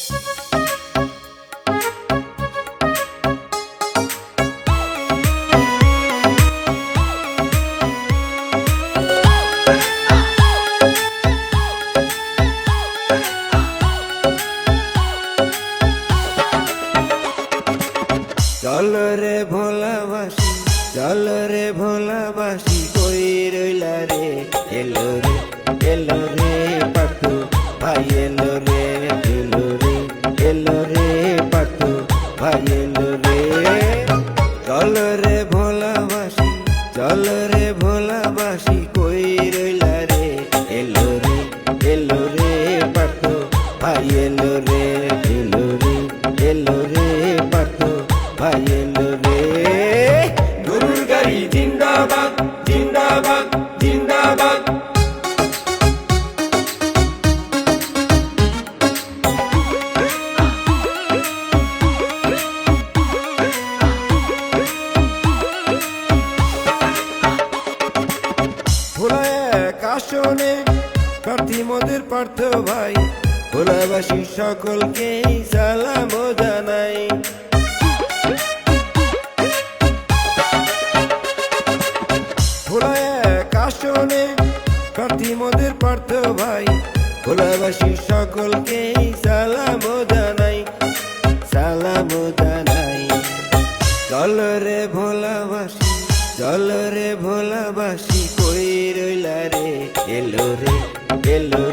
চল রে ভোলাবাসী, চল রে ভোলাবাসী, কই রইলা রে? এলো রে পাটু ভাই, এলো রে পাটু ভাই, এলো রে। চল রে ভোলাবাসী, চল রে ভোলাবাসী, কই রইলা রে? এলো রে পাটু ভাই, এলো রে পাটু ভাই, এলো রে। গরুর গাড়ি জিন্দাবাদ, জিন্দাবাদ, জিন্দাবাদ। আসনে প্রার্থী মোদের পার্থ ভাই, ভোলাবাসী সকলকে সালাম জানাই। আসনে প্রার্থী মোদের পার্থ ভাই, ভোলাবাসী সকলকে সালাম জানাই, সালাম জানাই। চল রে ভোলাবাসী, চল রে ভোলাবাসী, কই রইলা রে? এলো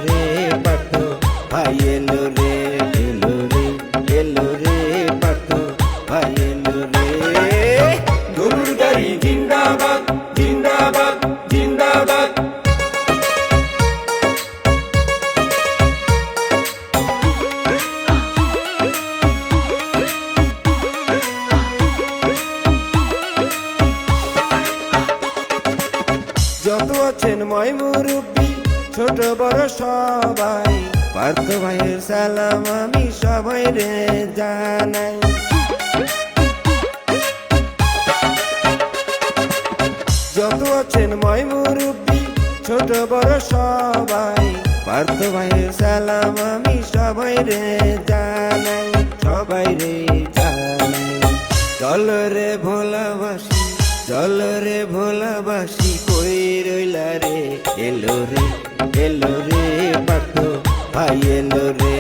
রে পার্থ ভাই, এলো রে পার্থ ভাই, এলো রে। গরুর গাড়ি জিন্দাবাদ, জিন্দাবাদ, জিন্দাবাদ। যত আছেন ময় মুরব্বী, ছোট বড় সবাই, পার্থ ভাইয়ের সালাম আমি সবাই রে জানাই। যত আছেন ময় মুরব্বী, ছোট বড় সবাই, পার্থ ভাইয়ের সালাম আমি সবাই রে জানাই, সবাই রে জানাই। চল রে ভোলাবাসী, চল রে ভোলাবাসী, কই রইলা রে? এলো রে পার্থ ভাই, এলো রে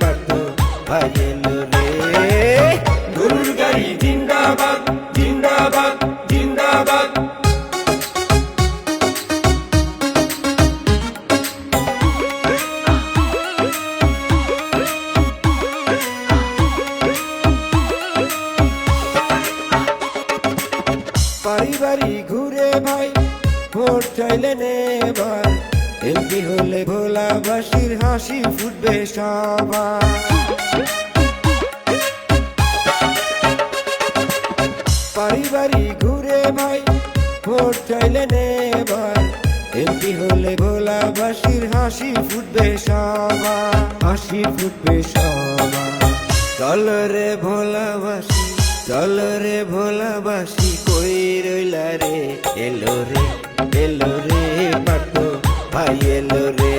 পার্থ ভাই, এলো রে। গরুর গাড়ি জিন্দাবাদ, জিন্দাবাদ, জিন্দাবাদ। বাড়ি বাড়ি ঘুরে ভাই ভোট চাইলেন এবার, এমপি হলে ভোলাবাসীর হাসি ফুটবে সবার। বাড়ি বাড়ি ঘুরে ভাই ভোট চাইলেন এবার, এমপি হলে ভোলাবাসীর হাসি ফুটবে সবার, হাসি ফুটবে সবার। চল রে ভোলাবাসী, চল রে ভোলাবাসী, কই রইলা রে? এলো রে পার্থ ভাই, এলো রে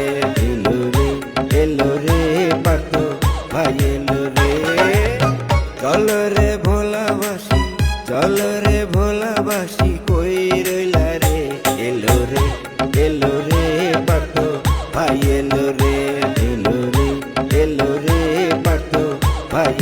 পার্থ ভাই, এলো রে। চল রে ভোলাবাসী, চল রে ভোলাবাসী, কই রইলা রে? এলো রে পার্থ ভাই, এলো রে পার্থ ভাই।